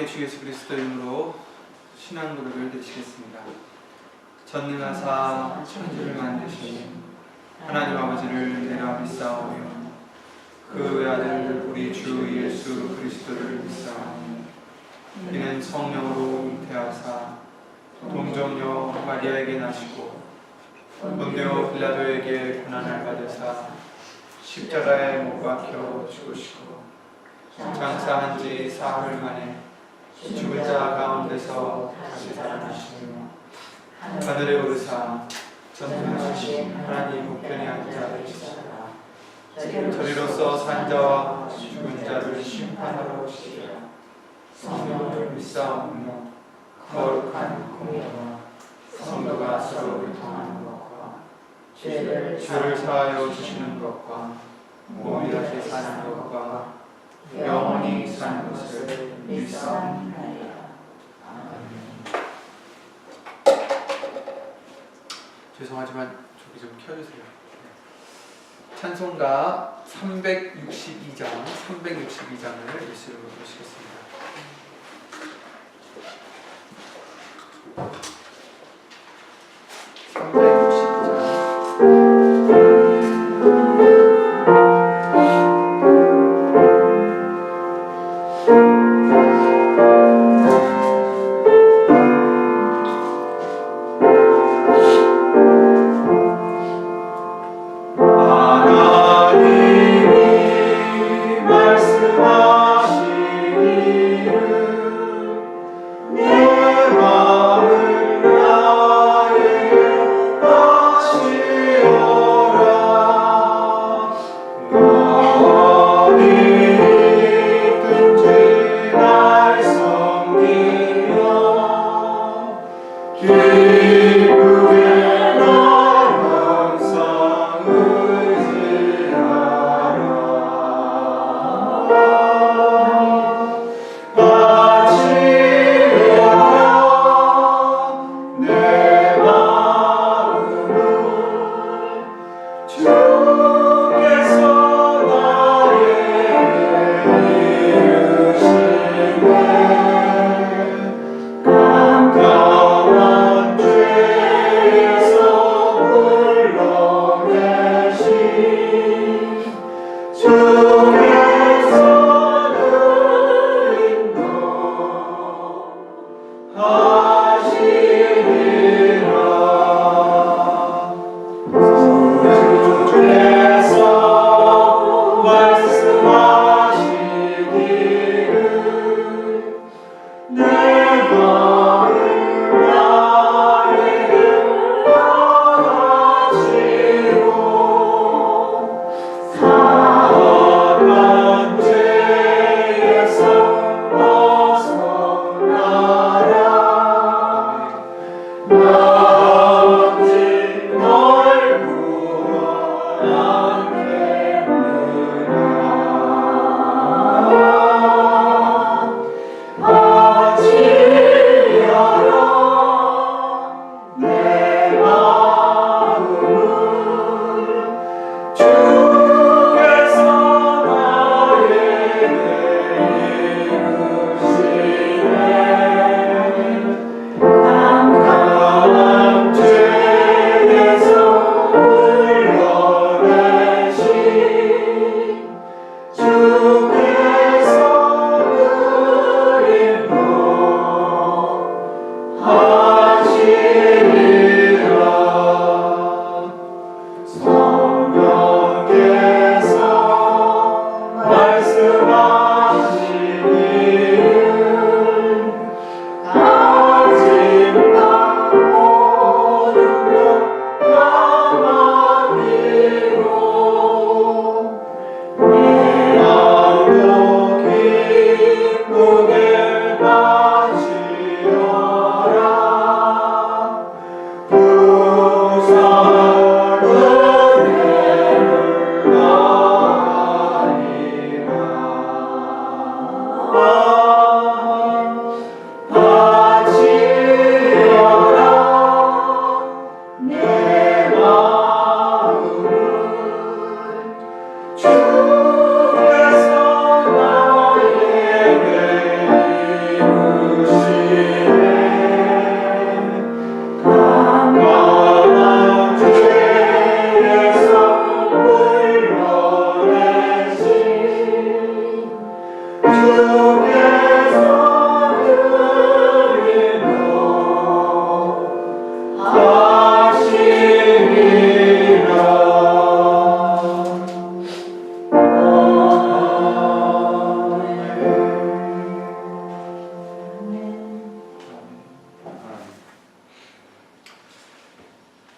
주 예수 그리스도 이름으로 신앙 고백을 드리겠습니다. 전능하사 천지를 만드신 하나님 아버지를 내가 믿사오며 그 외아들 우리 주 예수 그리스도를 믿사오며 이는 성령으로 잉태하사 동정녀 마리아에게 나시고 본디오 빌라도에게 고난을 받으사 십자가에 못 박혀 죽으시고 장사한 지 사흘 만에 죽은 자 가운데서 다시 살아나시며 하늘에 오르사 전능하신 하나님 우편에 앉아 계시다가 저리로서 산 자와 죽은 자를 심판하러 오시리라. 성령을 믿사오며 거룩한 공예와 성도가 서로 교통하는 것과 죄를 사하여 주시는 것과 몸이 다시 사는 것과 영원히 사는 것을 믿사옵나이다. 죄송하지만 저기 좀 켜주세요. 찬송가 362장을 예수 이름으로 보시겠습니다.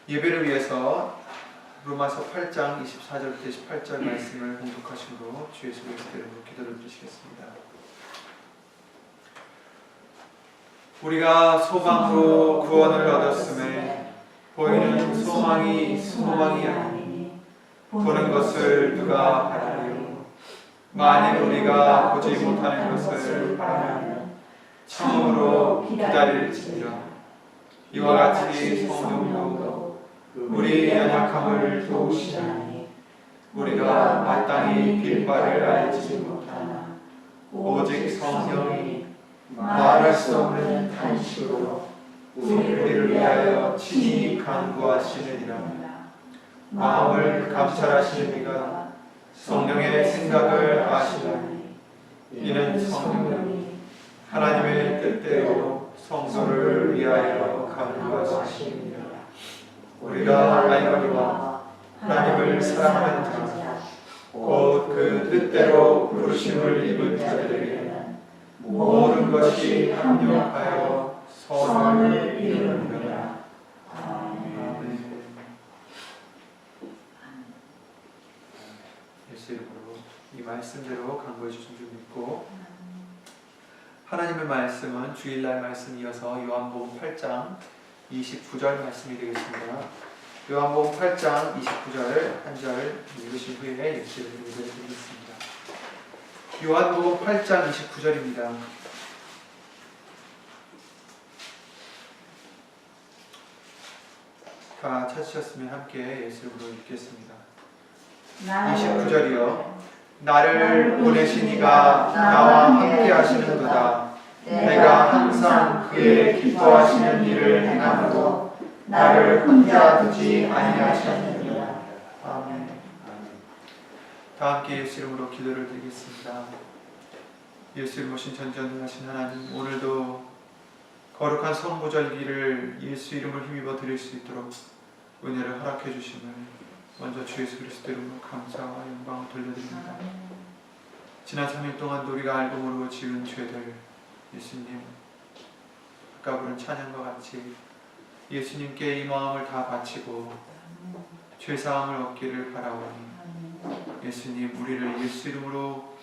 예배를 위해서 로마서 8장 24절부터 28절 말씀을 공독하시므로 주 예수 그리스도의 이름으로 기도를 드리시겠습니다. 우리가 소망으로 구원을 얻었음에 보이는 소망이 소망이 아니니 보는 것을 누가 바라리요. 만일 우리가 보지 못하는 것을 바라면 참으로 기다릴지니라. 이와 같이 성령도 우리 연약함을 도우시나니 우리가 마땅히 빌 바를 알지 못하나 오직 성령이 말할 수 없는 탄식으로 우리를 위하여 친히 간구하시느니라. 마음을 감찰하시는 이가 성령의 생각을 아시나니 이는 성령이 하나님의 뜻대로 성도를 위하여 간구하시느니라. 우리가 알거니와 하나님을 사랑하는 자 곧 그 뜻대로 부르심을 입은 자들에게는 모든 것이 합력하여 선을 이루느니라. 아멘. 예수 이름으로 이 말씀대로 간구해 주신 줄 믿고 하나님의 말씀은 주일날 말씀 이어서 요한복음 8장 29절 말씀이 되겠습니다. 요한복음 8장 29절 한 절 읽으신 후에 예수를 드리겠습니다. 요한복음 8장 29절입니다. 다 찾으셨으면 함께 예수로 읽겠습니다. 29절이요. 나를 보내신 이가 나와 함께 하시는도다. 내가 항상 그의 기뻐하시는 일을 행함으로 나를 혼자 두지 아니하셨느니라. 아멘. 다 함께 예수 이름으로 기도를 드리겠습니다. 예수 이름 오신 전전하신 하나님, 오늘도 거룩한 성부절기를 예수 이름을 힘입어 드릴 수 있도록 은혜를 허락해 주심을 먼저 주 예수 그리스도 이름으로 감사와 영광을 돌려드립니다. 지난 3일 동안 우리가 알고 모르고 지은 죄들, 예수님 아까 부른 찬양과 같이 예수님께 이 마음을 다 바치고 죄사함을 얻기를 바라오니 예수님 우리를 예수 이름으로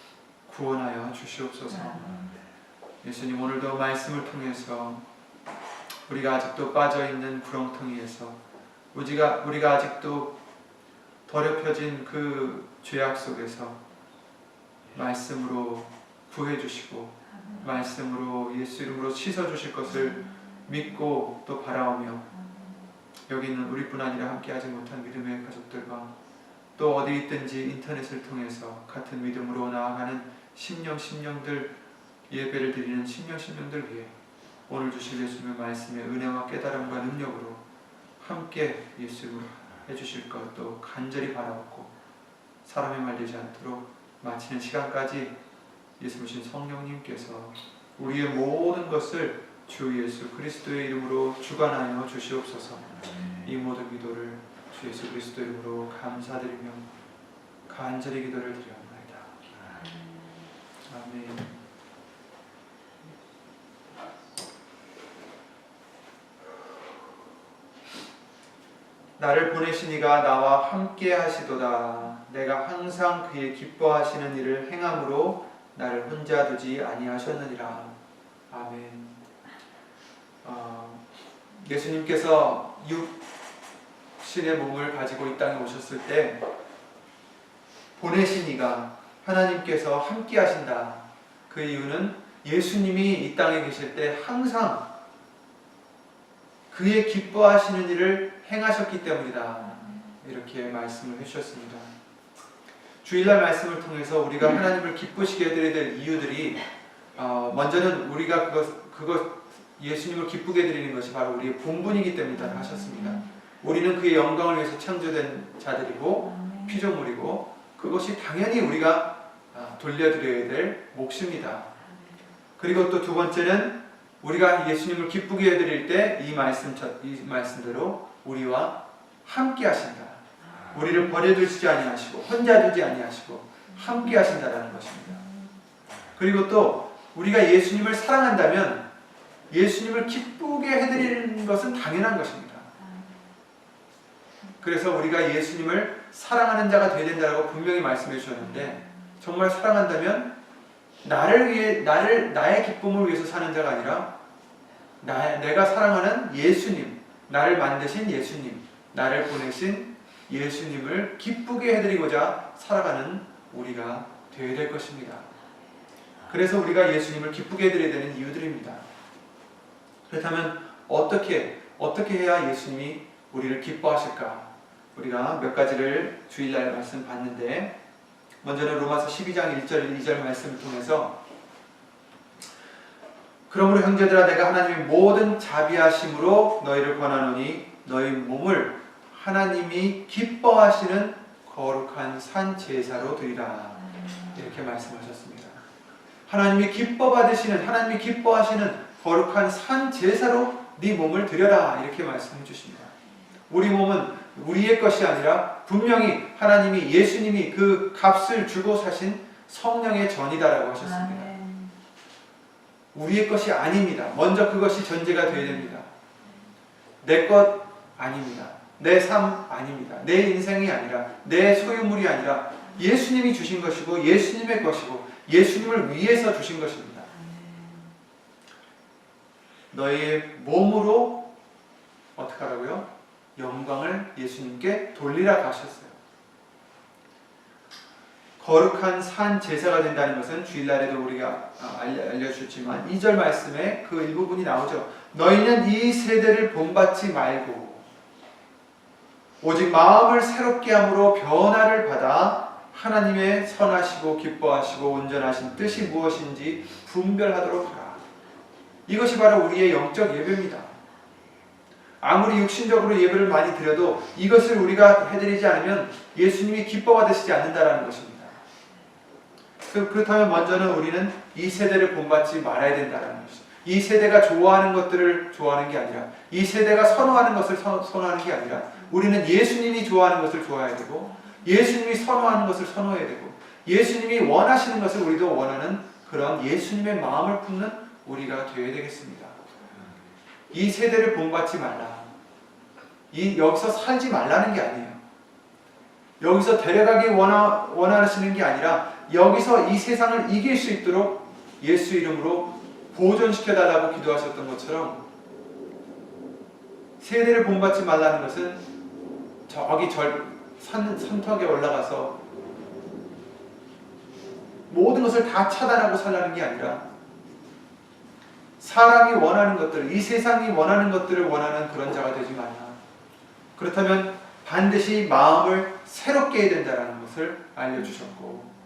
구원하여 주시옵소서. 예수님 오늘도 말씀을 통해서 우리가 아직도 빠져있는 구렁텅이에서 우리가 아직도 더럽혀진 그 죄악 속에서 말씀으로 구해주시고 말씀으로 예수 이름으로 씻어주실 것을 믿고 또 바라오며 여기 있는 우리뿐 아니라 함께하지 못한 믿음의 가족들과 또 어디 있든지 인터넷을 통해서 같은 믿음으로 나아가는 심령들 예배를 드리는 심령들 위해 오늘 주실 예수님의 말씀의 은혜와 깨달음과 능력으로 함께 예수님으로 해주실 것도 간절히 바라옵고 사람의 말 되지 않도록 마치는 시간까지 예수님 성령님께서 우리의 모든 것을 주 예수 그리스도의 이름으로 주관하여 주시옵소서. 이 모든 기도를 주 예수 그리스도의 이름으로 감사드리며 간절히 기도를 드리옵나이다. 아멘. 나를 보내신 이가 나와 함께 하시도다. 내가 항상 그의 기뻐하시는 일을 행함으로 나를 혼자 두지 아니하셨느니라. 아멘. 예수님께서 육신의 몸을 가지고 이 땅에 오셨을 때 보내신 이가 하나님께서 함께 하신다. 그 이유는 예수님이 이 땅에 계실 때 항상 그의 기뻐하시는 일을 행하셨기 때문이다. 이렇게 말씀을 해주셨습니다. 주일날 말씀을 통해서 우리가 하나님을 기쁘시게 해드려야 될 이유들이 먼저는 우리가 그거 예수님을 기쁘게 해드리는 것이 바로 우리의 본분이기 때문이다 하셨습니다. 우리는 그의 영광을 위해서 창조된 자들이고 피조물이고 그것이 당연히 우리가 돌려드려야 될 몫입니다. 그리고 또 두 번째는 우리가 예수님을 기쁘게 해드릴 때 이 말씀대로 우리와 함께 하신다. 우리를 버려두지 아니하시고 혼자 두지 아니하시고 함께 하신다라는 것입니다. 그리고 또 우리가 예수님을 사랑한다면 예수님을 기쁘게 해드리는 것은 당연한 것입니다. 그래서 우리가 예수님을 사랑하는 자가 되어야 된다고 분명히 말씀해 주셨는데, 정말 사랑한다면 나를 위해, 나의 기쁨을 위해서 사는 자가 아니라 내가 사랑하는 예수님, 나를 만드신 예수님, 나를 보내신 예수님을 기쁘게 해드리고자 살아가는 우리가 되어야 될 것입니다. 그래서 우리가 예수님을 기쁘게 해드려야 되는 이유들입니다. 그렇다면 어떻게 해야 예수님이 우리를 기뻐하실까? 우리가 몇 가지를 주일날 말씀 봤는데, 먼저는 로마서 12장 1절 2절 말씀을 통해서, 그러므로 형제들아 내가 하나님의 모든 자비하심으로 너희를 권하노니 너희 몸을 하나님이 기뻐하시는 거룩한 산 제사로 드리라. 이렇게 말씀하셨습니다. 하나님이 기뻐하시는 거룩한 산 제사로 네 몸을 드려라. 이렇게 말씀해 주십니다. 우리 몸은 우리의 것이 아니라 분명히 하나님이, 예수님이 그 값을 주고 사신 성령의 전이다라고 하셨습니다. 우리의 것이 아닙니다. 먼저 그것이 전제가 되어야 됩니다. 내 것 아닙니다. 내 삶 아닙니다. 내 인생이 아니라, 내 소유물이 아니라 예수님이 주신 것이고 예수님의 것이고 예수님을 위해서 주신 것입니다. 너희의 몸으로 어떻게 하라고요? 영광을 예수님께 돌리라 하셨어요. 거룩한 산 제사가 된다는 것은 주일날에도 우리가 알려주셨지만 2절 말씀에 그 일부분이 나오죠. 너희는 이 세대를 본받지 말고 오직 마음을 새롭게 함으로 변화를 받아 하나님의 선하시고 기뻐하시고 온전하신 뜻이 무엇인지 분별하도록 하라. 이것이 바로 우리의 영적 예배입니다. 아무리 육신적으로 예배를 많이 드려도 이것을 우리가 해드리지 않으면 예수님이 기뻐받으시지 않는다는 것입니다. 그렇다면 먼저는 우리는 이 세대를 본받지 말아야 된다는 것이죠. 이 세대가 좋아하는 것들을 좋아하는 게 아니라, 이 세대가 선호하는 것을 선호하는 게 아니라, 우리는 예수님이 좋아하는 것을 좋아해야 되고, 예수님이 선호하는 것을 선호해야 되고, 예수님이 원하시는 것을 우리도 원하는 그런 예수님의 마음을 품는 우리가 되어야 되겠습니다. 이 세대를 본받지 말라. 여기서 살지 말라는 게 아니에요. 여기서 데려가기 원하시는 게 아니라, 여기서 이 세상을 이길 수 있도록 예수 이름으로 보존시켜달라고 기도하셨던 것처럼, 세대를 본받지 말라는 것은 저기 산턱에 올라가서 모든 것을 다 차단하고 살라는 게 아니라, 사람이 원하는 것들, 이 세상이 원하는 것들을 원하는 그런 자가 되지 말라. 그렇다면 반드시 마음을 새롭게 해야 된다는 것을 알려주셨고,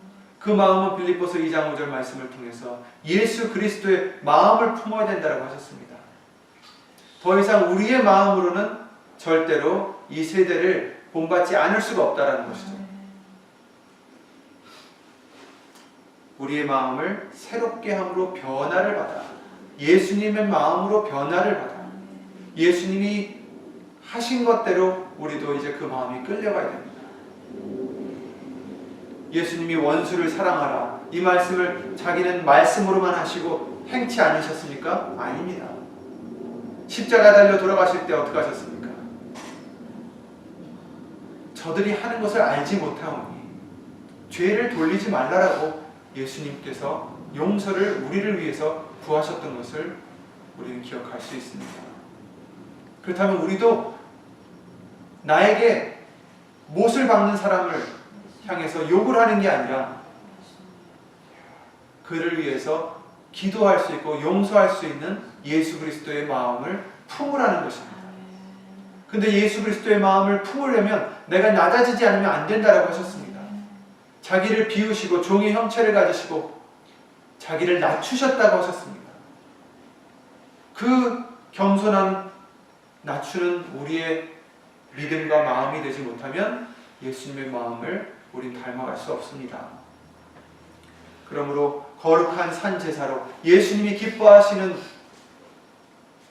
그 마음은 빌립보서 2장 5절 말씀을 통해서 예수 그리스도의 마음을 품어야 된다고 하셨습니다. 더 이상 우리의 마음으로는 절대로 이 세대를 본받지 않을 수가 없다는 것이죠. 우리의 마음을 새롭게 함으로 변화를 받아, 예수님의 마음으로 변화를 받아, 예수님이 하신 것대로 우리도 이제 그 마음이 끌려가야 됩니다. 예수님이 원수를 사랑하라, 이 말씀을 자기는 말씀으로만 하시고 행치 않으셨습니까? 아닙니다. 십자가 달려 돌아가실 때 어떻게 하셨습니까? 저들이 하는 것을 알지 못하오니 죄를 돌리지 말라라고 예수님께서 용서를 우리를 위해서 구하셨던 것을 우리는 기억할 수 있습니다. 그렇다면 우리도 나에게 못을 박는 사람을 향해서 욕을 하는 게 아니라 그를 위해서 기도할 수 있고 용서할 수 있는 예수 그리스도의 마음을 품으라는 것입니다. 근데 예수 그리스도의 마음을 품으려면 내가 낮아지지 않으면 안 된다라고 하셨습니다. 자기를 비우시고 종의 형체를 가지시고 자기를 낮추셨다고 하셨습니다. 그 겸손한 낮추는 우리의 믿음과 마음이 되지 못하면 예수님의 마음을 우린 닮아갈 수 없습니다. 그러므로 거룩한 산 제사로 예수님이 기뻐하시는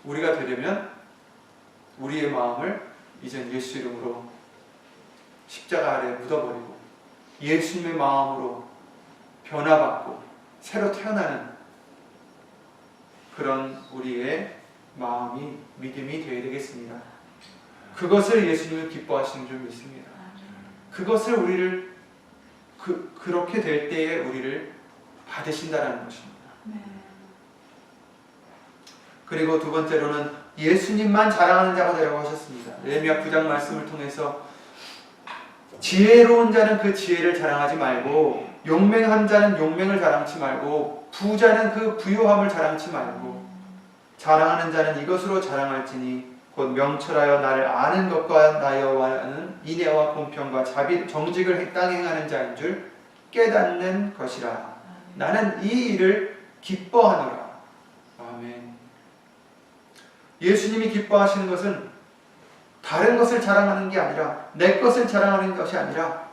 우리가 되려면 우리의 마음을 이젠 예수 이름으로 십자가 아래 묻어버리고 예수님의 마음으로 변화받고 새로 태어나는 그런 우리의 마음이, 믿음이 되어야 되겠습니다. 그것을 예수님을 기뻐하시는 줄 믿습니다. 그것을 우리를 그렇게 될 때에 우리를 받으신다라는 것입니다. 그리고 두 번째로는 예수님만 자랑하는 자가 되라고 하셨습니다. 예레미야 9장 말씀을 통해서 지혜로운 자는 그 지혜를 자랑하지 말고 용맹한 자는 용맹을 자랑치 말고 부자는 그 부유함을 자랑치 말고 자랑하는 자는 이것으로 자랑할지니 곧 명철하여 나를 아는 것과 나 여호와는 인애와 공평과 자비 정직을 땅에 행하는 자인 줄 깨닫는 것이라. 나는 이 일을 기뻐하노라. 아멘. 예수님이 기뻐하시는 것은 다른 것을 자랑하는 게 아니라 내 것을 자랑하는 것이 아니라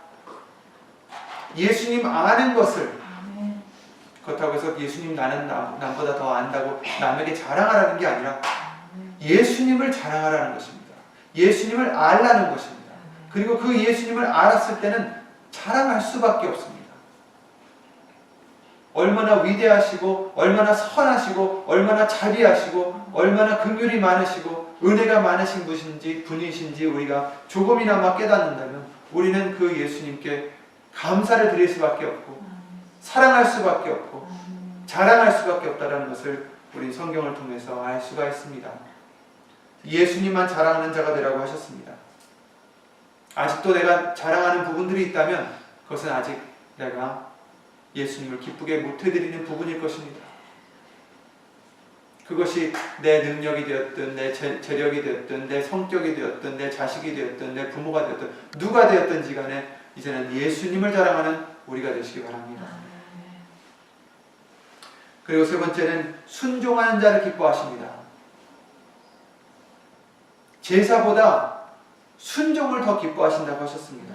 예수님 아는 것을, 그렇다고 해서 예수님 나는 남보다 더 안다고 남에게 자랑하라는 게 아니라 예수님을 자랑하라는 것입니다. 예수님을 알라는 것입니다. 그리고 그 예수님을 알았을 때는 자랑할 수밖에 없습니다. 얼마나 위대하시고 얼마나 선하시고 얼마나 자비하시고 얼마나 긍휼이 많으시고 은혜가 많으신 분이신지 우리가 조금이나마 깨닫는다면 우리는 그 예수님께 감사를 드릴 수밖에 없고 사랑할 수밖에 없고 자랑할 수밖에 없다는 것을 우리 성경을 통해서 알 수가 있습니다. 예수님만 자랑하는 자가 되라고 하셨습니다. 아직도 내가 자랑하는 부분들이 있다면 그것은 아직 내가 예수님을 기쁘게 못해드리는 부분일 것입니다. 그것이 내 능력이 되었든 내 재력이 되었든 내 성격이 되었든 내 자식이 되었든 내 부모가 되었든 누가 되었든지 간에 이제는 예수님을 자랑하는 우리가 되시기 바랍니다. 그리고 세 번째는 순종하는 자를 기뻐하십니다. 제사보다 순종을 더 기뻐하신다고 하셨습니다.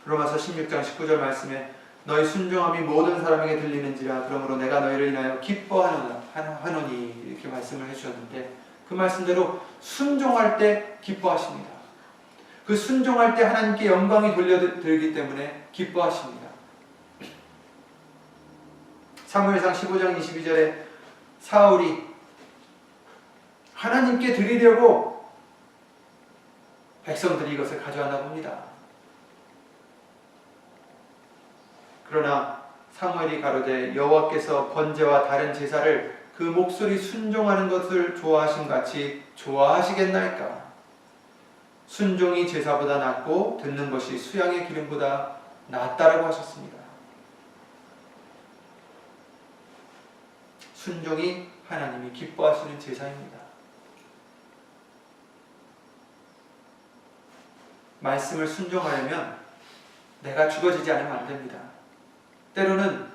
로마서 16장 19절 말씀에 너희 순종함이 모든 사람에게 들리는지라 그러므로 내가 너희를 인하여 기뻐하노니 이렇게 말씀을 해주셨는데 그 말씀대로 순종할 때 기뻐하십니다. 그 순종할 때 하나님께 영광이 돌려들기 때문에 기뻐하십니다. 사무엘상 15장 22절에 사울이 하나님께 드리려고 백성들이 이것을 가져왔나 봅니다. 그러나 사무엘이 가로되 여호와께서 번제와 다른 제사를 그 목소리 순종하는 것을 좋아하신 같이 좋아하시겠나이까? 순종이 제사보다 낫고 듣는 것이 수양의 기름보다 낫다라고 하셨습니다. 순종이 하나님이 기뻐하시는 제사입니다. 말씀을 순종하려면 내가 죽어지지 않으면 안 됩니다. 때로는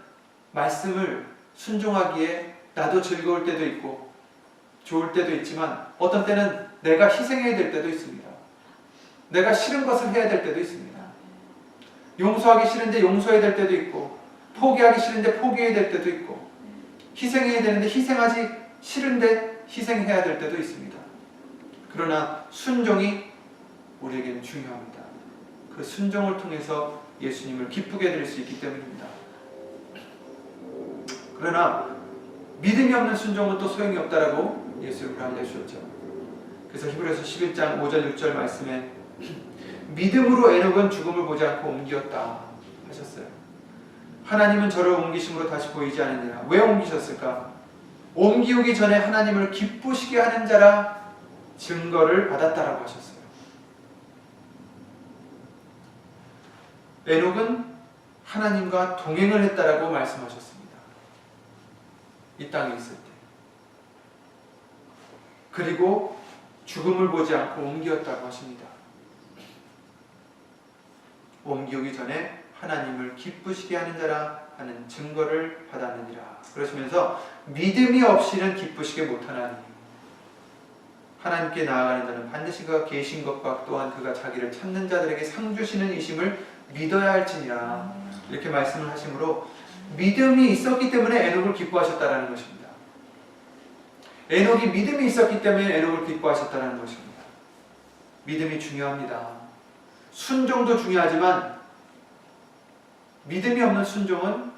말씀을 순종하기에 나도 즐거울 때도 있고 좋을 때도 있지만 어떤 때는 내가 희생해야 될 때도 있습니다. 내가 싫은 것을 해야 될 때도 있습니다. 용서하기 싫은데 용서해야 될 때도 있고 포기하기 싫은데 포기해야 될 때도 있고 희생해야 되는데 희생하지 싫은데 희생해야 될 때도 있습니다. 그러나 순종이 우리에게는 중요합니다. 그 순종을 통해서 예수님을 기쁘게 해드릴 수 있기 때문입니다. 그러나 믿음이 없는 순종은 또 소용이 없다라고 예수님을 알려주셨죠. 그래서 히브리서 11장 5절 6절 말씀에 믿음으로 에녹은 죽음을 보지 않고 옮겼다 하셨어요. 하나님은 저를 옮기심으로 다시 보이지 않느니라. 왜 옮기셨을까? 옮기기 전에 하나님을 기쁘시게 하는 자라 증거를 받았다라고 하셨어요. 에녹은 하나님과 동행을 했다라고 말씀하셨습니다. 이 땅에 있을 때. 그리고 죽음을 보지 않고 옮겼다고 하십니다. 옮기기 전에 하나님을 기쁘시게 하는 자라 하는 증거를 받았느니라. 그러시면서 믿음이 없이는 기쁘시게 못하나니 하나님께 나아가는 자는 반드시 그가 계신 것과 또한 그가 자기를 찾는 자들에게 상 주시는 이심을 믿어야 할지니라. 이렇게 말씀을 하시므로 믿음이 있었기 때문에 에녹을 기뻐하셨다는 것입니다. 에녹이 믿음이 있었기 때문에 에녹을 기뻐하셨다는 것입니다. 믿음이 중요합니다. 순종도 중요하지만 믿음이 없는 순종은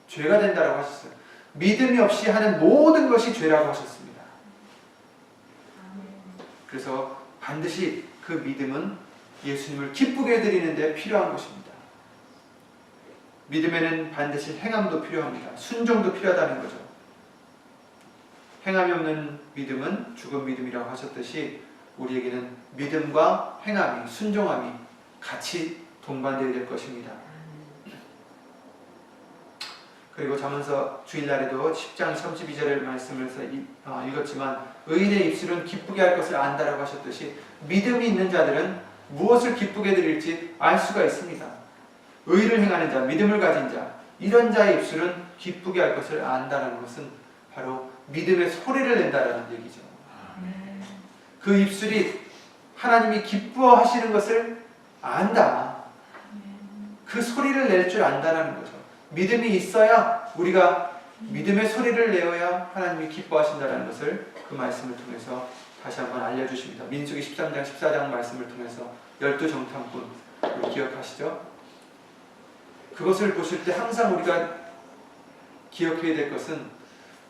죄가 된다고 하셨어요. 믿음이 없이 하는 모든 것이 죄라고 하셨습니다. 그래서 반드시 그 믿음은 예수님을 기쁘게 해드리는 데 필요한 것입니다. 믿음에는 반드시 행함도 필요합니다. 순종도 필요하다는 거죠. 행함이 없는 믿음은 죽은 믿음이라고 하셨듯이 우리에게는 믿음과 행함이, 순종함이 같이 동반되어야 될 것입니다. 그리고 잠언서 주일날에도 10장 32절의 말씀을 읽었지만 의인의 입술은 기쁘게 할 것을 안다라고 하셨듯이 믿음이 있는 자들은 무엇을 기쁘게 드릴지 알 수가 있습니다. 의를 행하는 자, 믿음을 가진 자, 이런 자의 입술은 기쁘게 할 것을 안다라는 것은 바로 믿음의 소리를 낸다라는 얘기죠. 그 입술이 하나님이 기뻐하시는 것을 안다. 그 소리를 낼 줄 안다라는 거죠. 믿음이 있어야 우리가 믿음의 소리를 내어야 하나님이 기뻐하신다는 것을 그 말씀을 통해서 다시 한번 알려주십니다. 민수기 13장 14장 말씀을 통해서 12정탐꾼 우리 기억하시죠? 그것을 보실 때 항상 우리가 기억해야 될 것은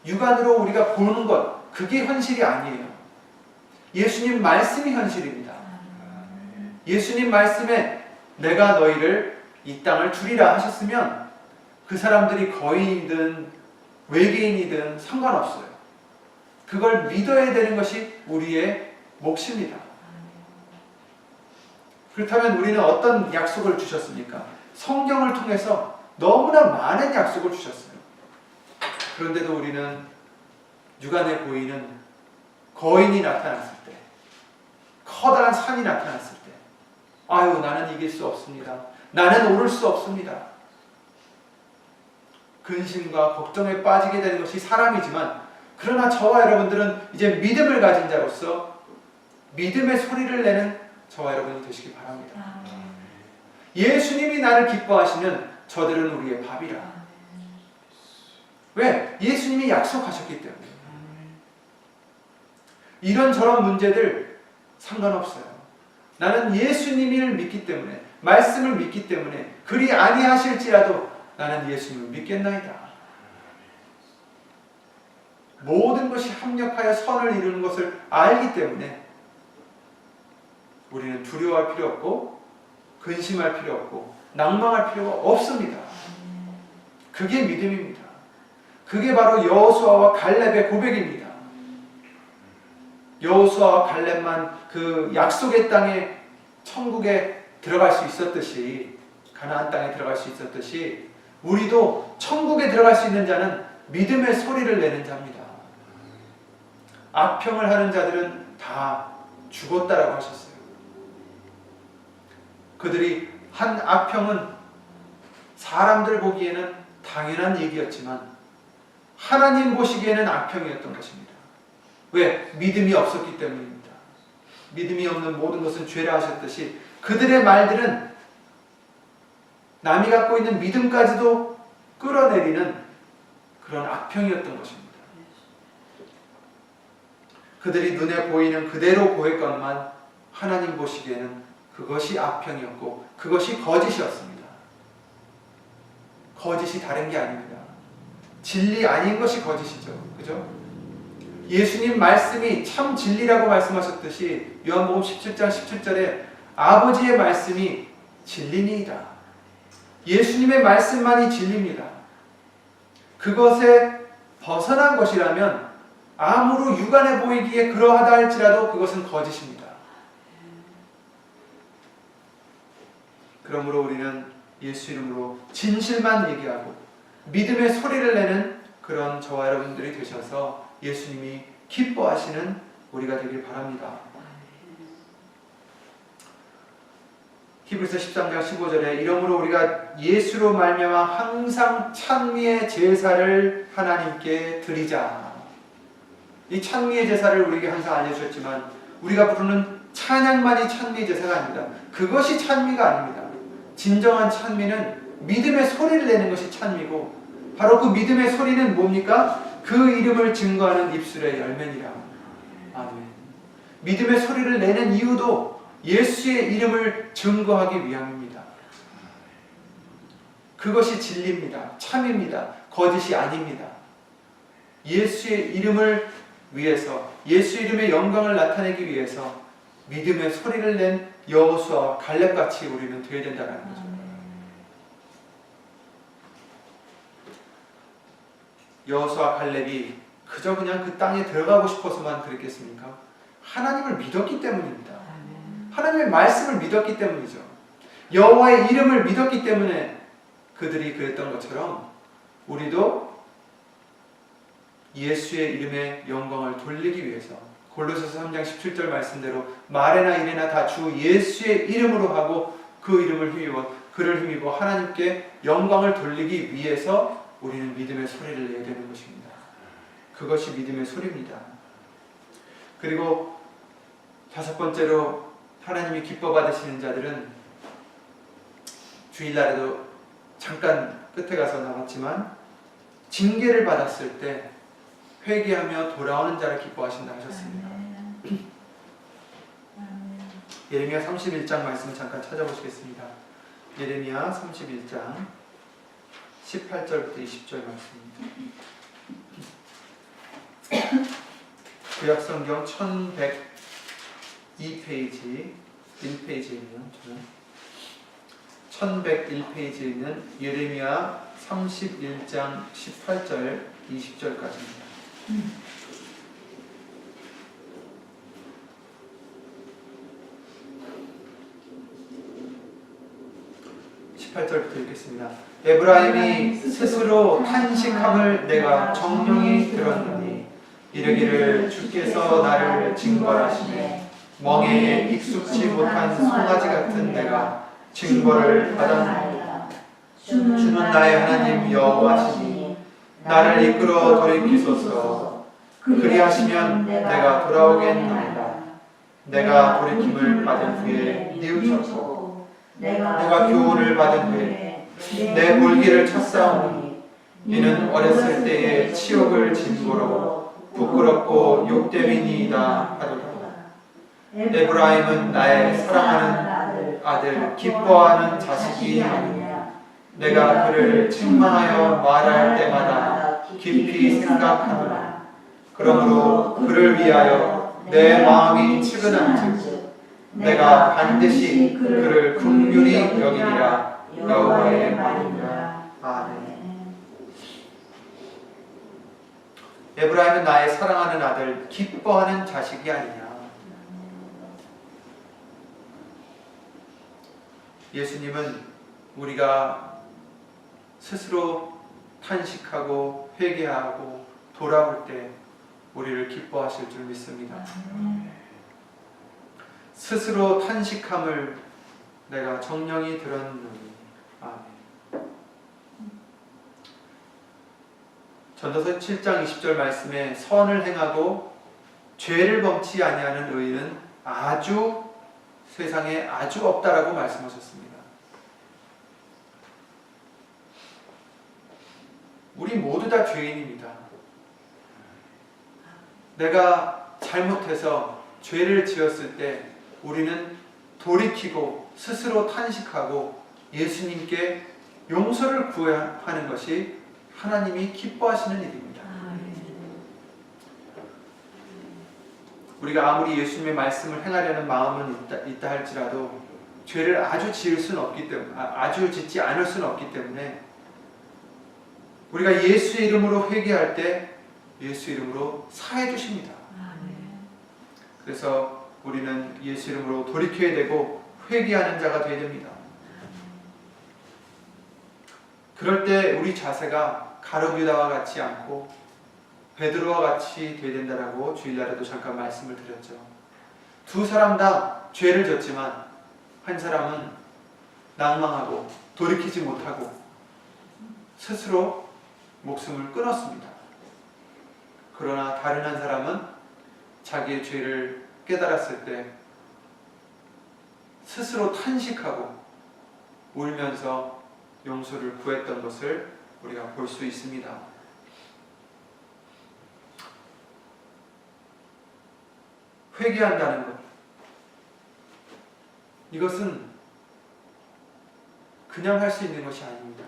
육안으로 우리가 보는 것, 그게 현실이 아니에요. 예수님 말씀이 현실입니다. 예수님 말씀에 내가 너희를 이 땅을 주리라 하셨으면 그 사람들이 거인이든 외계인이든 상관없어요. 그걸 믿어야 되는 것이 우리의 몫입니다. 그렇다면 우리는 어떤 약속을 주셨습니까? 성경을 통해서 너무나 많은 약속을 주셨어요. 그런데도 우리는 육안에 보이는 거인이 나타났을 때, 커다란 산이 나타났을 때, 아유, 나는 이길 수 없습니다. 나는 오를 수 없습니다. 근심과 걱정에 빠지게 되는 것이 사람이지만, 그러나 저와 여러분들은 이제 믿음을 가진 자로서 믿음의 소리를 내는 저와 여러분이 되시기 바랍니다. 예수님이 나를 기뻐하시면 저들은 우리의 밥이라. 왜? 예수님이 약속하셨기 때문에. 이런저런 문제들 상관없어요. 나는 예수님을 믿기 때문에, 말씀을 믿기 때문에, 그리 아니하실지라도 나는 예수님을 믿겠나이다. 모든 것이 합력하여 선을 이루는 것을 알기 때문에 우리는 두려워할 필요 없고 근심할 필요 없고 낭망할 필요가 없습니다. 그게 믿음입니다. 그게 바로 여호수아와 갈렙의 고백입니다. 여호수아와 갈렙만 그 약속의 땅에 천국에 들어갈 수 있었듯이, 가나안 땅에 들어갈 수 있었듯이 우리도 천국에 들어갈 수 있는 자는 믿음의 소리를 내는 자입니다. 악평을 하는 자들은 다 죽었다라고 하셨어요. 그들이 한 악평은 사람들 보기에는 당연한 얘기였지만 하나님 보시기에는 악평이었던 것입니다. 왜? 믿음이 없었기 때문입니다. 믿음이 없는 모든 것은 죄라 하셨듯이 그들의 말들은 남이 갖고 있는 믿음까지도 끌어내리는 그런 악평이었던 것입니다. 그들이 눈에 보이는 그대로 고했건만 하나님 보시기에는 그것이 악평이었고 그것이 거짓이었습니다. 거짓이 다른 게 아닙니다. 진리 아닌 것이 거짓이죠. 그죠? 예수님 말씀이 참 진리라고 말씀하셨듯이 요한복음 17장 17절에 아버지의 말씀이 진리니이다. 예수님의 말씀만이 진리입니다. 그것에 벗어난 것이라면 아무로 육안에 보이기에 그러하다 할지라도 그것은 거짓입니다. 그러므로 우리는 예수 이름으로 진실만 얘기하고 믿음의 소리를 내는 그런 저와 여러분들이 되셔서 예수님이 기뻐하시는 우리가 되길 바랍니다. 히브리서 13장 15절에 이러므로 우리가 예수로 말미암아 항상 찬미의 제사를 하나님께 드리자. 이 찬미의 제사를 우리에게 항상 알려주셨지만 우리가 부르는 찬양만이 찬미의 제사가 아닙니다. 그것이 찬미가 아닙니다. 진정한 찬미는 믿음의 소리를 내는 것이 찬미고 바로 그 믿음의 소리는 뭡니까? 그 이름을 증거하는 입술의 열매니라. 아멘. 믿음의 소리를 내는 이유도 예수의 이름을 증거하기 위함입니다. 그것이 진리입니다. 참입니다. 거짓이 아닙니다. 예수의 이름을 위해서, 예수 이름의 영광을 나타내기 위해서 믿음의 소리를 낸 여호수아와 갈렙같이 우리는 되어야 된다는 거죠. 여호수아 갈렙이 그저 그냥 그 땅에 들어가고 싶어서만 그랬겠습니까? 하나님을 믿었기 때문입니다. 하나님의 말씀을 믿었기 때문이죠. 여호와의 이름을 믿었기 때문에 그들이 그랬던 것처럼 우리도 예수의 이름의 영광을 돌리기 위해서 골로새서 3장 17절 말씀대로 말에나 일에나 다 주 예수의 이름으로 하고 그 이름을 힘입어 그를 힘입어 하나님께 영광을 돌리기 위해서 우리는 믿음의 소리를 내야 되는 것입니다. 그것이 믿음의 소리입니다. 그리고 다섯 번째로 하나님이 기뻐 받으시는 자들은 주일날에도 잠깐 끝에 가서 나왔지만 징계를 받았을 때 회개하며 돌아오는 자를 기뻐하신다 하셨습니다. 예레미야 31장 말씀을 잠깐 찾아보시겠습니다. 예레미야 31장 18절부터 20절 말씀입니다. 구약성경 1102페이지 1페이지에 있는 1101페이지에 있는 예레미야 31장 18절 20절까지입니다. 18절부터 읽겠습니다. 에브라임이 스스로 탄식함을 내가 정령이 들었느니 이르기를 주께서 나를 징벌하시네 멍에에 익숙지 못한 송아지 같은 내가 징벌을 받았나이다. 주는 나의 하나님 여호와시니 나를 이끌어 돌이키소서. 그리하시면 내가 돌아오겠나이다. 내가 돌이킴을 받은 후에 뉘우쳤고 내가 교훈을 받은 후에 내 볼기를 쳤사오니 이는 어렸을 때의 치욕을 짐고로 부끄럽고 욕됨이니이다 하도다. 에브라임은 나의 사랑하는 아들 기뻐하는 자식이 아니냐. 내가 그를 책망하여 말할 때마다 깊이 생각하노라. 그러므로 그를 위하여 내 마음이 측은한즉 내가 반드시 그를 긍휼히 여기리라. 여호와의 말이니라. 아멘. 에브라임은 나의 사랑하는 아들 기뻐하는 자식이 아니냐. 예수님은 우리가 스스로 탄식하고 회개하고 돌아올 때 우리를 기뻐하실 줄 믿습니다. 스스로 탄식함을 내가 정령이 들었느니. 아멘. 전도서 7장 20절 말씀에 선을 행하고 죄를 범치 아니하는 의인은 아주 세상에 아주 없다라고 말씀하셨습니다. 우리 모두 다 죄인입니다. 내가 잘못해서 죄를 지었을 때 우리는 돌이키고 스스로 탄식하고 예수님께 용서를 구해야 하는 것이 하나님이 기뻐하시는 일입니다. 우리가 아무리 예수님의 말씀을 행하려는 마음은 있다 할지라도 죄를 아주 지을 수는 없기 때문에 아주 짓지 않을 수는 없기 때문에 우리가 예수의 이름으로 회개할 때 예수 이름으로 사해 주십니다. 그래서 우리는 예수 이름으로 돌이켜야 되고 회개하는 자가 되어야 됩니다. 그럴 때 우리 자세가 가룟 유다와 같지 않고 베드로와 같이 되어야 된다라고 주일날에도 잠깐 말씀을 드렸죠. 두 사람 다 죄를 졌지만 한 사람은 낭망하고 돌이키지 못하고 스스로 목숨을 끊었습니다. 그러나 다른 한 사람은 자기의 죄를 깨달았을 때 스스로 탄식하고 울면서 용서를 구했던 것을 우리가 볼 수 있습니다. 회개한다는 것, 이것은 그냥 할 수 있는 것이 아닙니다.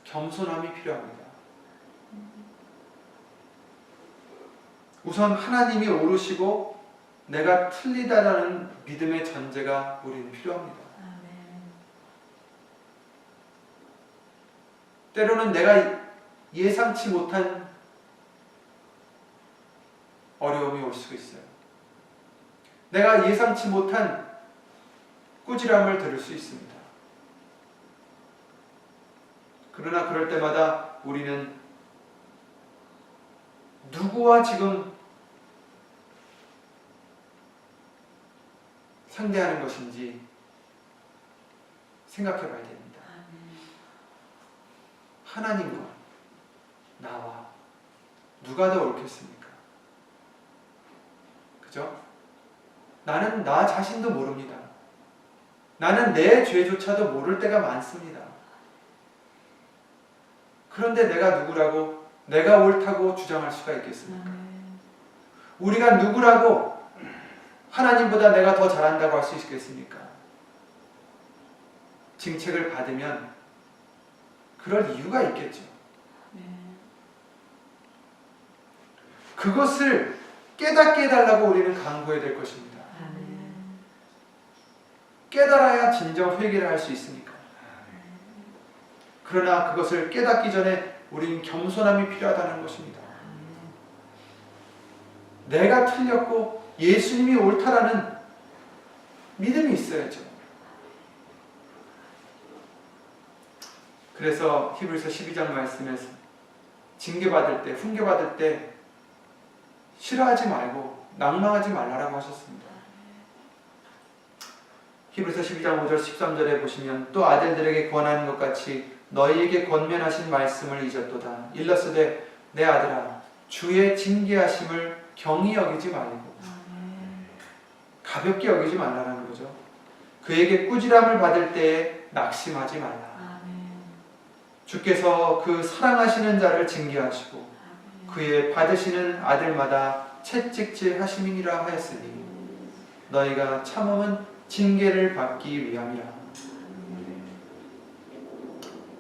겸손함이 필요합니다. 우선 하나님이 옳으시고 내가 틀리다라는 믿음의 전제가 우리는 필요합니다. 때로는 내가 예상치 못한 어려움이 올 수 있어요. 내가 예상치 못한 꾸지람을 들을 수 있습니다. 그러나 그럴 때마다 우리는 누구와 지금 상대하는 것인지 생각해 봐야 됩니다. 하나님과 나와 누가 더 옳겠습니까? 그죠? 나는 나 자신도 모릅니다. 나는 내 죄조차도 모를 때가 많습니다. 그런데 내가 누구라고 내가 옳다고 주장할 수가 있겠습니까? 우리가 누구라고 하나님보다 내가 더 잘한다고 할 수 있겠습니까? 징책을 받으면 그럴 이유가 있겠죠. 그것을 깨닫게 해달라고 우리는 강구해야 될 것입니다. 깨달아야 진정 회개를 할 수 있으니까. 그러나 그것을 깨닫기 전에 우리는 겸손함이 필요하다는 것입니다. 내가 틀렸고 예수님이 옳다라는 믿음이 있어야죠. 그래서 히브리서 12장 말씀에서 징계받을 때, 훈계받을 때 싫어하지 말고 낭망하지 말라라고 하셨습니다. 히브리서 12장 5절 13절에 보시면 또 아들들에게 권하는 것 같이 너희에게 권면하신 말씀을 잊었도다. 일러스되 내 아들아 주의 징계하심을 경히 여기지 말고 가볍게 여기지 말라라는 거죠. 그에게 꾸지람을 받을 때에 낙심하지 말라. 주께서 그 사랑하시는 자를 징계하시고 그의 받으시는 아들마다 채찍질 하심이니라 하였으니 너희가 참음은 징계를 받기 위함이라.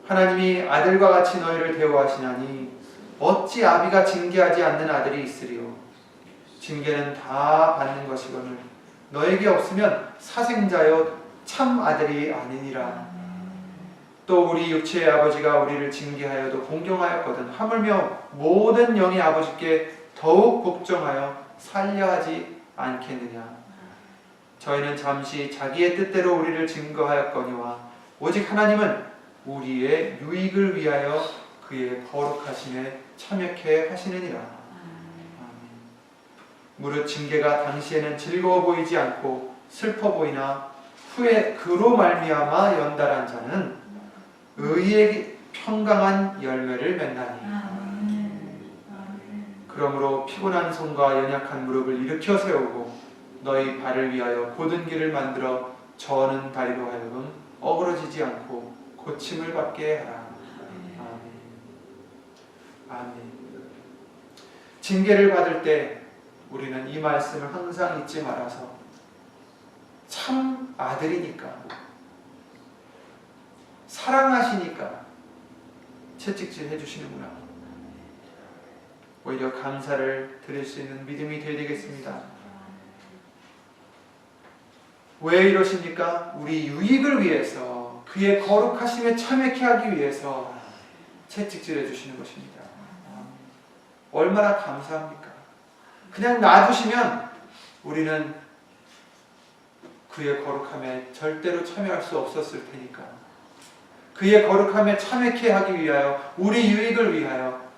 하나님이 아들과 같이 너희를 대우하시나니 어찌 아비가 징계하지 않는 아들이 있으리요. 징계는 다 받는 것이거늘 너에게 없으면 사생자여 참 아들이 아니니라. 또 우리 육체의 아버지가 우리를 징계하여도 공경하였거든 하물며 모든 영의 아버지께 더욱 복종하여 살려하지 않겠느냐. 저희는 잠시 자기의 뜻대로 우리를 증거하였거니와 오직 하나님은 우리의 유익을 위하여 그의 거룩하심에 참여케 하시느니라. 무릇 징계가 당시에는 즐거워 보이지 않고 슬퍼 보이나 후에 그로 말미암아 연달한 자는 의의 평강한 열매를 맺나니. 그러므로 피곤한 손과 연약한 무릎을 일으켜 세우고 너희 발을 위하여 곧은 길을 만들어 저는 다리로 하여금 어그러지지 않고 고침을 받게 하라. 아멘. 아멘. 징계를 받을 때 우리는 이 말씀을 항상 잊지 말아서 참 아들이니까 사랑하시니까 채찍질 해주시는구나. 오히려 감사를 드릴 수 있는 믿음이 되어야 되겠습니다. 왜 이러십니까? 우리 유익을 위해서 그의 거룩하심에 참여케 하기 위해서 채찍질 해주시는 것입니다. 얼마나 감사합니까? 그냥 놔두시면 우리는 그의 거룩함에 절대로 참여할 수 없었을 테니까 그의 거룩함에 참여케 하기 위하여 우리 유익을 위하여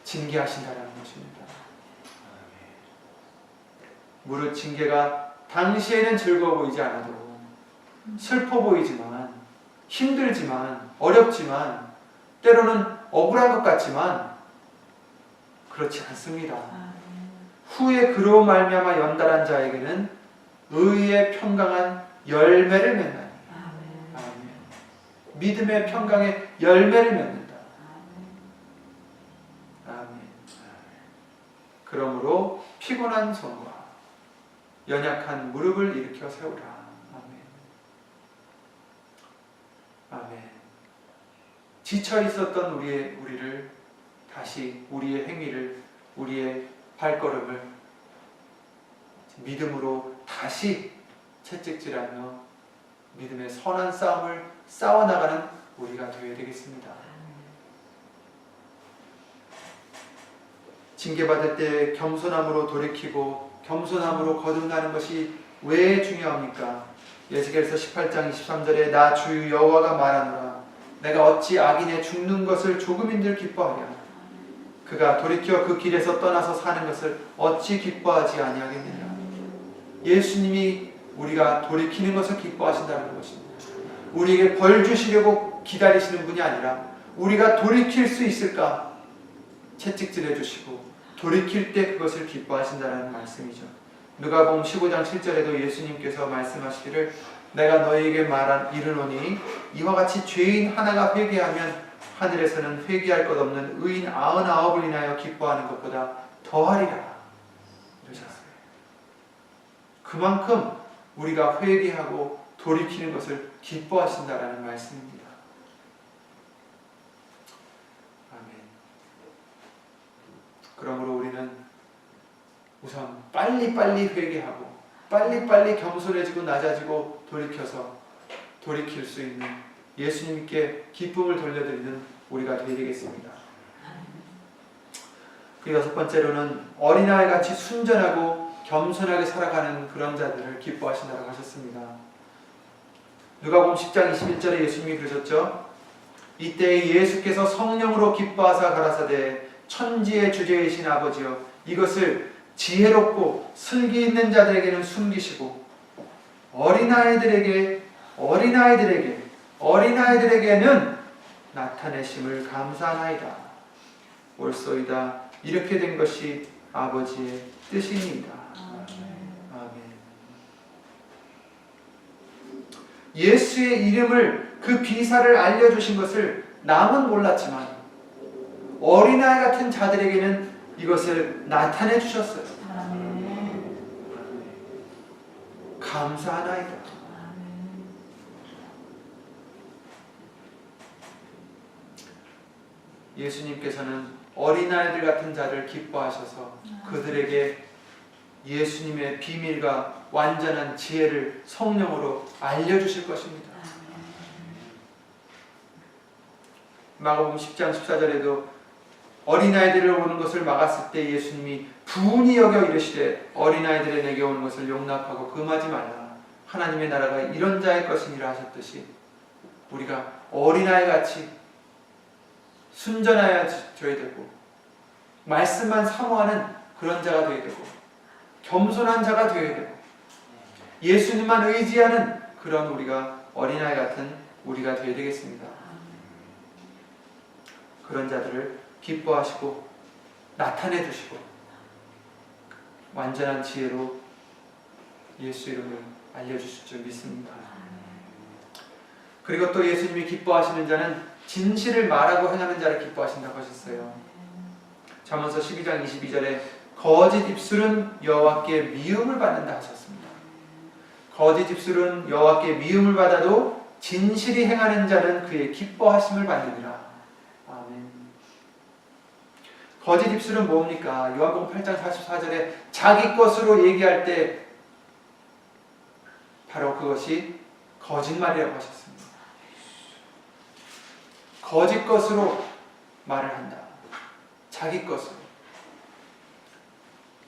징계하신다는 것입니다. 무릇 징계가 당시에는 즐거워 보이지 않아도 슬퍼 보이지만 힘들지만 어렵지만 때로는 억울한 것 같지만 그렇지 않습니다. 후에 그로 말미암아 연달한 자에게는 의의 평강한 열매를 맺나니. 아멘. 믿음의 평강의 열매를 맺는다. 아멘. 그러므로 피곤한 손과 연약한 무릎을 일으켜 세우라. 아멘. 아멘. 지쳐 있었던 우리를 다시 우리의 행위를 우리의 발걸음을 믿음으로 다시 채찍질하며 믿음의 선한 싸움을 싸워나가는 우리가 되어야 되겠습니다. 징계받을 때 겸손함으로 돌이키고 겸손함으로 거듭나는 것이 왜 중요합니까? 에스겔서 18장 23절에 나 주 여호와가 말하노라 내가 어찌 악인의 죽는 것을 조금인들 기뻐하랴 그가 돌이켜 그 길에서 떠나서 사는 것을 어찌 기뻐하지 아니하겠느냐. 예수님이 우리가 돌이키는 것을 기뻐하신다는 것입니다. 우리에게 벌 주시려고 기다리시는 분이 아니라 우리가 돌이킬 수 있을까 채찍질해 주시고 돌이킬 때 그것을 기뻐하신다는 말씀이죠. 누가복음 15장 7절에도 예수님께서 말씀하시기를 내가 너희에게 이르노니 이와 같이 죄인 하나가 회개하면 하늘에서는 회개할 것 없는 의인 99을 인하여 기뻐하는 것보다 더하리라 이러셨어요. 그만큼 우리가 회개하고 돌이키는 것을 기뻐하신다라는 말씀입니다. 아멘. 그러므로 우리는 우선 빨리빨리 회개하고 빨리빨리 겸손해지고 낮아지고 돌이켜서 돌이킬 수 있는 예수님께 기쁨을 돌려드리는 우리가 되어야 되겠습니다. 그 여섯 번째로는 어린아이같이 순전하고 겸손하게 살아가는 그런 자들을 기뻐하신다고 하셨습니다. 누가복음 10장 21절에 예수님이 그러셨죠. 이때 예수께서 성령으로 기뻐하사 가라사대 천지의 주제이신 아버지여 이것을 지혜롭고 슬기 있는 자들에게는 숨기시고 어린아이들에게는 나타내심을 감사하나이다. 옳소이다. 이렇게 된 것이 아버지의 뜻입니다. 아멘. 예수의 이름을 그 비사를 알려주신 것을 남은 몰랐지만 어린아이 같은 자들에게는 이것을 나타내 주셨어요. 감사하나이다. 예수님께서는 어린아이들 같은 자를 기뻐하셔서 그들에게 예수님의 비밀과 완전한 지혜를 성령으로 알려주실 것입니다. 마가복음 10장 14절에도 어린아이들을 오는 것을 막았을 때 예수님이 분이 여겨 이르시되 어린아이들의 내게 오는 것을 용납하고 금하지 말라. 하나님의 나라가 이런 자의 것이니라 하셨듯이 우리가 어린아이같이 순전하여져야 되고 말씀만 사모하는 그런 자가 되어야 되고 겸손한 자가 되어야 되고 예수님만 의지하는 그런 우리가 어린아이 같은 우리가 되어야 되겠습니다. 그런 자들을 기뻐하시고 나타내 주시고 완전한 지혜로 예수 이름을 알려주실 줄 믿습니다. 그리고 또 예수님이 기뻐하시는 자는 진실을 말하고 행하는 자를 기뻐하신다고 하셨어요. 잠언서 12장 22절에 거짓 입술은 여호와께 미움을 받는다 하셨습니다. 거짓 입술은 여호와께 미움을 받아도 진실이 행하는 자는 그의 기뻐하심을 받느니라. 아멘. 거짓 입술은 뭡니까? 요한복음 8장 44절에 자기 것으로 얘기할 때 바로 그것이 거짓말이라고 하셨습니다. 거짓 것으로 말을 한다. 자기 것으로.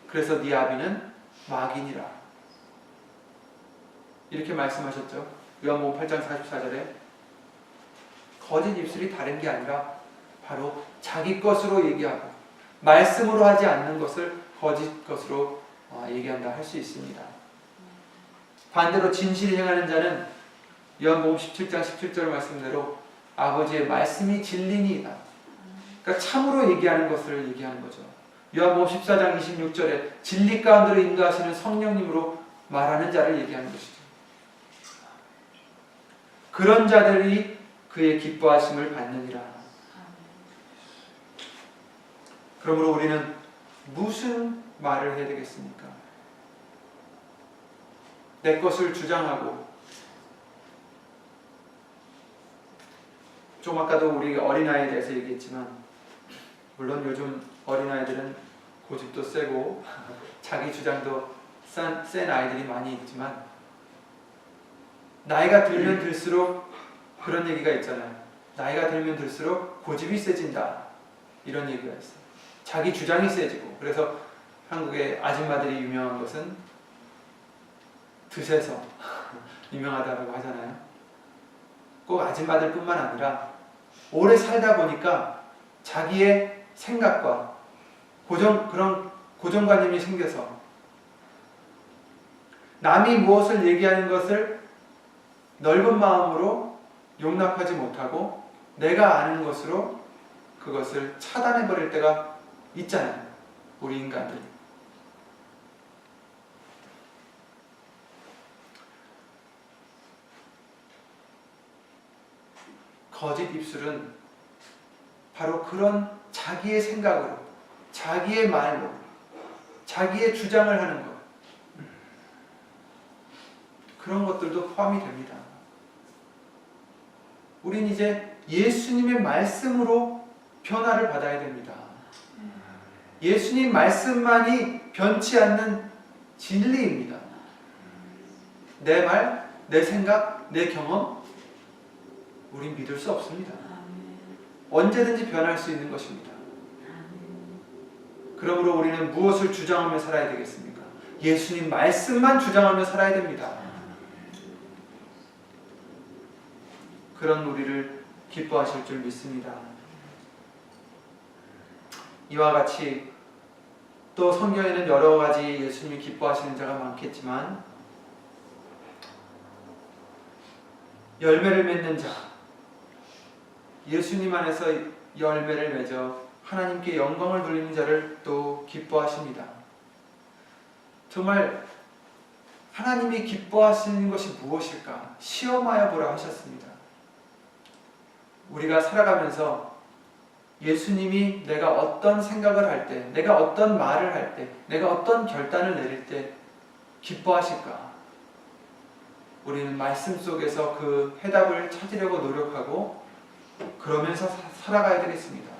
그래서 네 아비는 마귀니라. 이렇게 말씀하셨죠. 요한복음 8장 44절에 거짓 입술이 다른 게 아니라 바로 자기 것으로 얘기하고 말씀으로 하지 않는 것을 거짓 것으로 얘기한다 할 수 있습니다. 반대로 진실이 행하는 자는 요한복음 17장 17절 말씀대로 아버지의 말씀이 진리니이다. 그러니까 참으로 얘기하는 것을 얘기하는 거죠. 요한복음 14장 26절에 진리 가운데로 인도하시는 성령님으로 말하는 자를 얘기하는 것이죠. 그런 자들이 그의 기뻐하심을 받느니라. 그러므로 우리는 무슨 말을 해야 되겠습니까? 내 것을 주장하고 좀 아까도 우리 어린아이에 대해서 얘기했지만 물론 요즘 어린아이들은 고집도 세고 자기 주장도 센 아이들이 많이 있지만 나이가 들면 들수록 그런 얘기가 있잖아요. 나이가 들면 들수록 고집이 세진다. 이런 얘기가 있어요. 자기 주장이 세지고. 그래서 한국의 아줌마들이 유명한 것은 드세서 유명하다고 하잖아요. 꼭 아줌마들 뿐만 아니라 오래 살다 보니까 자기의 생각과 그런 고정관념이 생겨서 남이 무엇을 얘기하는 것을 넓은 마음으로 용납하지 못하고 내가 아는 것으로 그것을 차단해버릴 때가 있잖아요. 우리 인간들이. 거짓 입술은 바로 그런 자기의 생각으로, 자기의 말로, 자기의 주장을 하는 것. 그런 것들도 포함이 됩니다. 우린 이제 예수님의 말씀으로 변화를 받아야 됩니다. 예수님 말씀만이 변치 않는 진리입니다. 내 말, 내 생각, 내 경험, 우린 믿을 수 없습니다. 언제든지 변할 수 있는 것입니다. 그러므로 우리는 무엇을 주장하며 살아야 되겠습니까? 예수님 말씀만 주장하며 살아야 됩니다. 그런 우리를 기뻐하실 줄 믿습니다. 이와 같이 또 성경에는 여러 가지 예수님이 기뻐하시는 자가 많겠지만 열매를 맺는 자, 예수님 안에서 열매를 맺어 하나님께 영광을 돌리는 자를 또 기뻐하십니다. 정말 하나님이 기뻐하시는 것이 무엇일까? 시험하여 보라 하셨습니다. 우리가 살아가면서 예수님이 내가 어떤 생각을 할 때, 내가 어떤 말을 할 때, 내가 어떤 결단을 내릴 때 기뻐하실까? 우리는 말씀 속에서 그 해답을 찾으려고 노력하고 그러면서 살아가야 되겠습니다.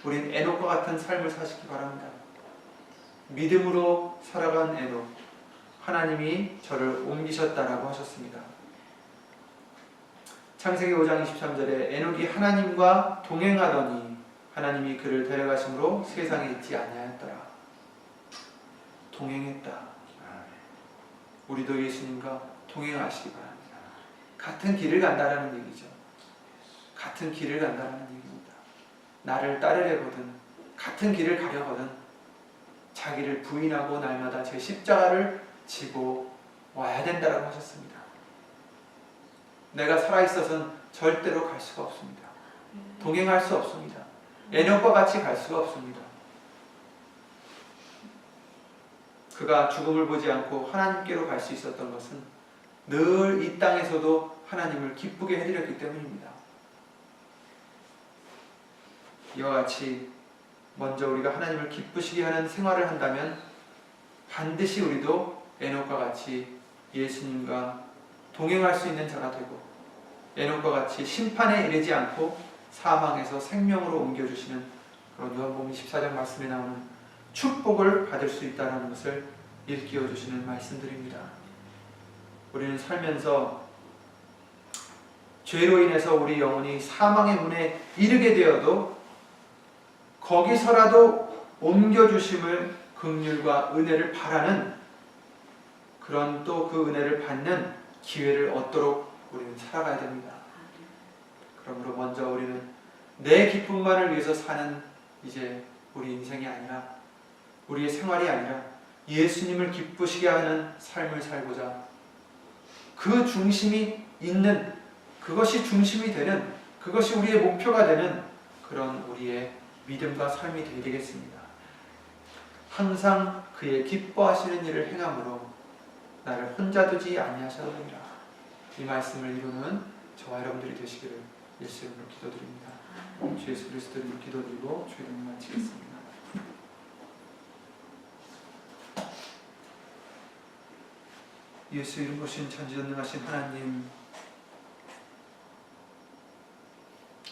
우린 에녹과 같은 삶을 사시기 바랍니다. 믿음으로 살아간 에녹, 하나님이 저를 옮기셨다라고 하셨습니다. 창세기 5장 23절에 에녹이 하나님과 동행하더니 하나님이 그를 데려가심으로 세상에 있지 아니하였더라. 동행했다. 우리도 예수님과 동행하시기 바랍니다. 같은 길을 간다라는 얘기죠. 같은 길을 간다라는 얘기입니다. 나를 따르려거든, 같은 길을 가려거든 자기를 부인하고 날마다 제 십자가를 지고 와야 된다라고 하셨습니다. 내가 살아있어서는 절대로 갈 수가 없습니다. 동행할 수 없습니다. 에녹과 같이 갈 수가 없습니다. 그가 죽음을 보지 않고 하나님께로 갈 수 있었던 것은 늘 이 땅에서도 하나님을 기쁘게 해드렸기 때문입니다. 이와 같이 먼저 우리가 하나님을 기쁘시게 하는 생활을 한다면 반드시 우리도 에녹과 같이 예수님과 동행할 수 있는 자가 되고 에녹과 같이 심판에 이르지 않고 사망에서 생명으로 옮겨주시는 그런 요한복음 24장 말씀에 나오는 축복을 받을 수 있다는 것을 일깨워 주시는 말씀들입니다. 우리는 살면서 죄로 인해서 우리 영혼이 사망의 문에 이르게 되어도 거기서라도 옮겨주심을 긍휼과 은혜를 바라는 그런 또 그 은혜를 받는 기회를 얻도록 우리는 살아가야 됩니다. 그러므로 먼저 우리는 내 기쁨만을 위해서 사는 이제 우리 인생이 아니라 우리의 생활이 아니라 예수님을 기쁘시게 하는 삶을 살고자 그 중심이 있는 그것이 중심이 되는 그것이 우리의 목표가 되는 그런 우리의 믿음과 삶이 되게 되겠습니다. 항상 그의 기뻐하시는 일을 행함으로 나를 혼자 두지 아니하셨느니라. 이 말씀을 이루는 저와 여러분들이 되시기를 예수 이름으로 기도드립니다. 주 예수 그리스도 이름으로 기도드리고 주의 이름을 마치겠습니다. 예수 이름 보신 전지전능하신 하나님,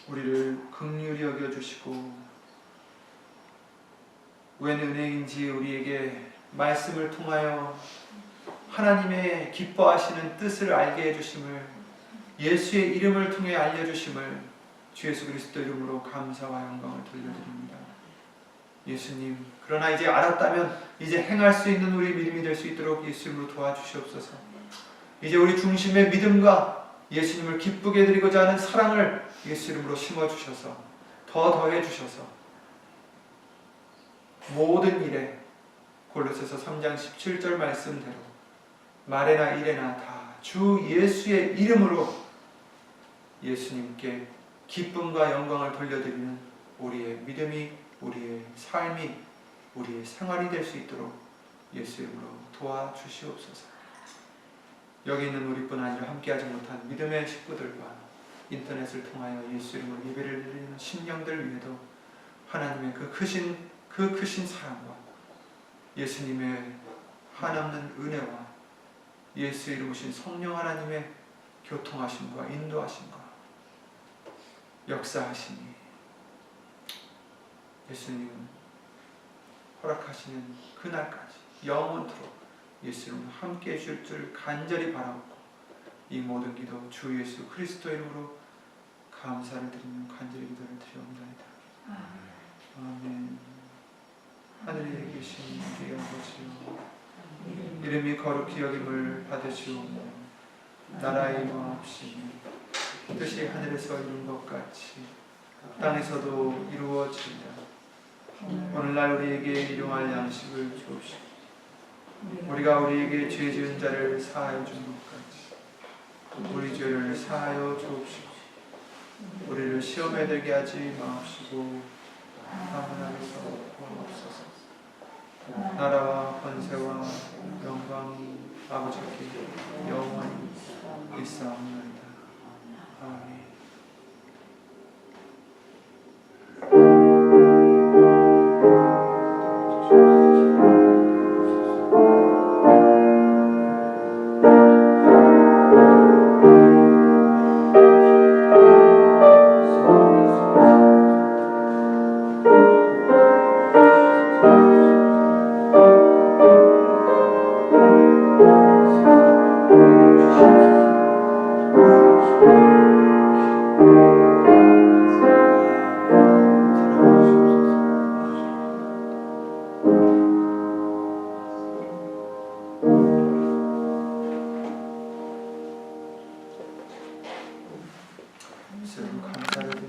우리를 긍휼히 여겨주시고 웬 은혜인지 우리에게 말씀을 통하여 하나님의 기뻐하시는 뜻을 알게 해주심을, 예수의 이름을 통해 알려주심을 주 예수 그리스도 이름으로 감사와 영광을 돌려드립니다. 예수님, 그러나 이제 알았다면 이제 행할 수 있는 우리 믿음이 될 수 있도록 예수 이름으로 도와주시옵소서. 이제 우리 중심의 믿음과 예수님을 기쁘게 해드리고자 하는 사랑을 예수 이름으로 심어주셔서 더해주셔서 모든 일에 골로새서 3장 17절 말씀대로 말에나 일에나 다 주 예수의 이름으로 예수님께 기쁨과 영광을 돌려드리는 우리의 믿음이, 우리의 삶이, 우리의 생활이 될 수 있도록 예수 이름으로 도와주시옵소서. 여기 있는 우리뿐 아니라 함께하지 못한 믿음의 식구들과 인터넷을 통하여 예수 이름으로 예배를 드리는 심령들 위에도 하나님의 그 크신 사랑과 예수님의 한없는 은혜와 예수 이름으신 성령 하나님의 교통하심과 인도하심과 역사하심이 예수님 허락하시는 그날까지 영원토록 예수 이름으로 함께해 주실 줄 간절히 바라옵고, 이 모든 기도 주 예수 그리스도 이름으로 감사를 드리며 간절히 기도를 드리옵나이다. 아멘. 하늘에 계신 우리 아버지여, 이름이 거룩히 여김을 받으시오며 나라의 임하옵시며 뜻이 하늘에서 이룬 것 같이 땅에서도 이루어지리라. 오늘날 우리에게 일용할 양식을 주옵시고 우리가 우리에게 죄 지은 자를 사하여 준 것 같이 우리 죄를 사하여 주옵시고 우리를 시험에 들게 하지 마옵시고 다문하게서 구하옵소서. 나라와 권세와 영광이 아버지께 영원히 있사옵나이다. 아멘. 주옵소서.